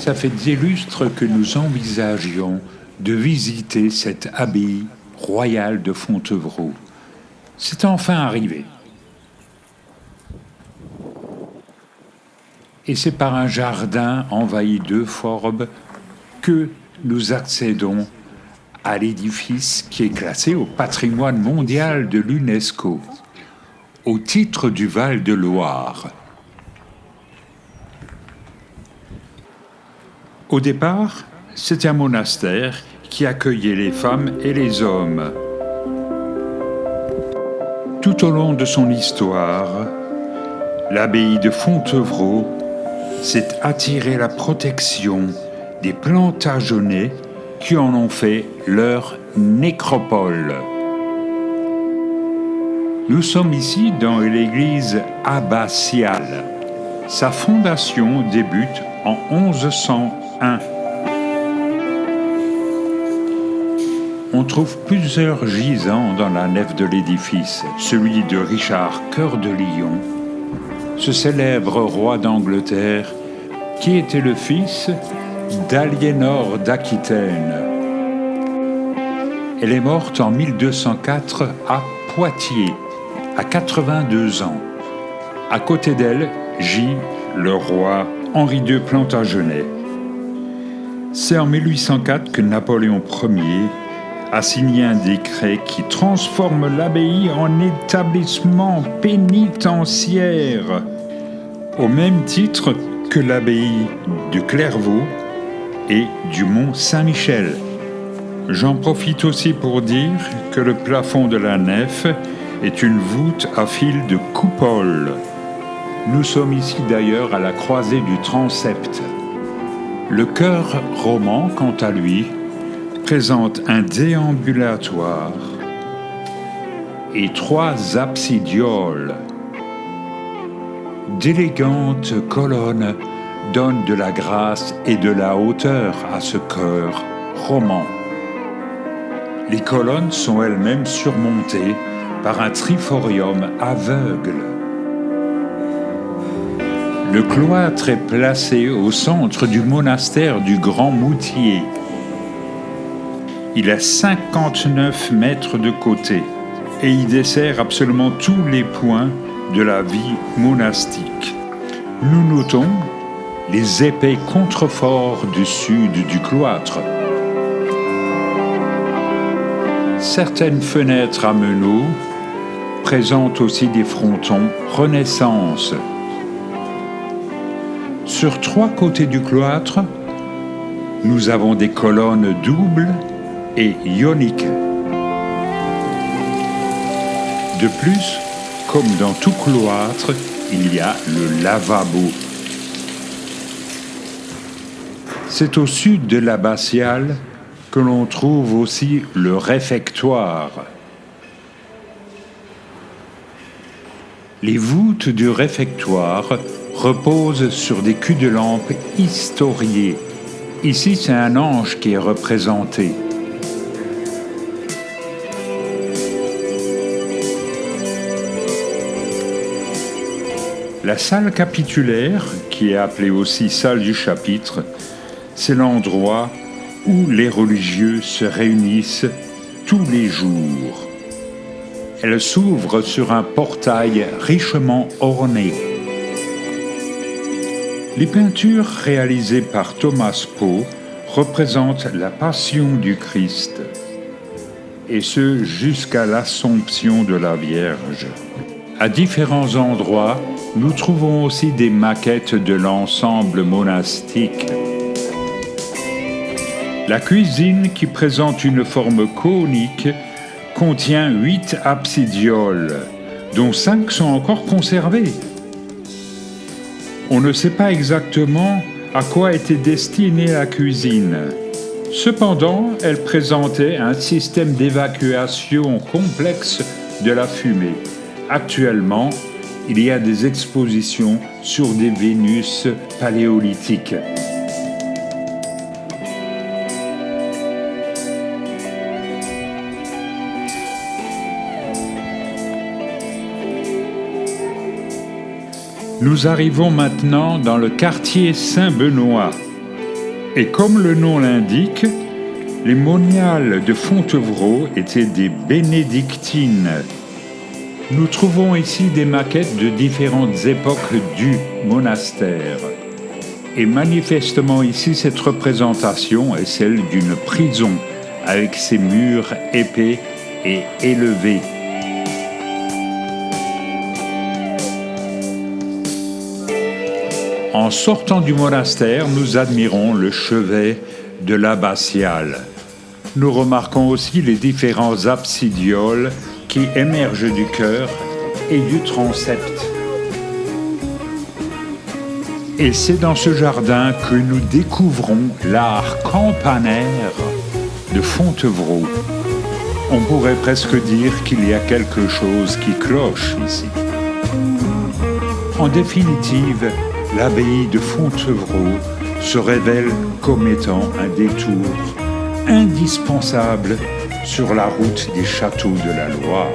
ça fait des lustres que nous envisagions de visiter cette abbaye royale de Fontevraud. C'est enfin arrivé. Et c'est par un jardin envahi d'euphorbes que nous accédons à l'édifice qui est classé au patrimoine mondial de l'UNESCO, au titre du Val-de-Loire. Au départ, c'était un monastère qui accueillait les femmes et les hommes. Tout au long de son histoire, l'abbaye de Fontevraud s'est attiré la protection des Plantagenets qui en ont fait leur nécropole. Nous sommes ici dans l'église abbatiale. Sa fondation débute en 1101. On trouve plusieurs gisants dans la nef de l'édifice. Celui de Richard Cœur de Lion, ce célèbre roi d'Angleterre qui était le fils d'Aliénor d'Aquitaine. Elle est morte en 1204 à Poitiers, à 82 ans. À côté d'elle gît le roi Henri II Plantagenet. C'est en 1804 que Napoléon Ier a signé un décret qui transforme l'abbaye en établissement pénitentiaire, au même titre que l'abbaye de Clairvaux et du Mont Saint-Michel. J'en profite aussi pour dire que le plafond de la nef est une voûte à fil de coupole. Nous sommes ici d'ailleurs à la croisée du transept. Le chœur roman, quant à lui, présente un déambulatoire et 3 absidioles. D'élégantes colonnes donnent de la grâce et de la hauteur à ce chœur roman. Les colonnes sont elles-mêmes surmontées par un triforium aveugle. Le cloître est placé au centre du monastère du Grand Moutier. Il a 59 mètres de côté et il dessert absolument tous les points de la vie monastique. Nous notons les épais contreforts du sud du cloître. Certaines fenêtres à meneaux présentent aussi des frontons Renaissance. Sur 3 côtés du cloître, nous avons des colonnes doubles et ioniques. De plus, comme dans tout cloître, il y a le lavabo. C'est au sud de l'abbatiale que l'on trouve aussi le réfectoire. Les voûtes du réfectoire reposent sur des culs de lampe historiés. Ici, c'est un ange qui est représenté. La salle capitulaire, qui est appelée aussi salle du chapitre, c'est l'endroit où les religieux se réunissent tous les jours. Elle s'ouvre sur un portail richement orné. Les peintures réalisées par Thomas Pau représentent la passion du Christ, et ce jusqu'à l'Assomption de la Vierge. À différents endroits, nous trouvons aussi des maquettes de l'ensemble monastique. La cuisine, qui présente une forme conique, contient 8 absidioles, dont 5 sont encore conservées. On ne sait pas exactement à quoi était destinée la cuisine. Cependant, elle présentait un système d'évacuation complexe de la fumée. Actuellement, il y a des expositions sur des Vénus paléolithiques. Nous arrivons maintenant dans le quartier Saint-Benoît. Et comme le nom l'indique, les moniales de Fontevraud étaient des bénédictines. Nous trouvons ici des maquettes de différentes époques du monastère. Et manifestement ici, cette représentation est celle d'une prison, avec ses murs épais et élevés. En sortant du monastère, nous admirons le chevet de l'abbatiale. Nous remarquons aussi les différents absidioles qui émergent du chœur et du transept. Et c'est dans ce jardin que nous découvrons l'art campanaire de Fontevraud. On pourrait presque dire qu'il y a quelque chose qui cloche ici. En définitive, l'abbaye de Fontevraud se révèle comme étant un détour indispensable sur la route des châteaux de la Loire.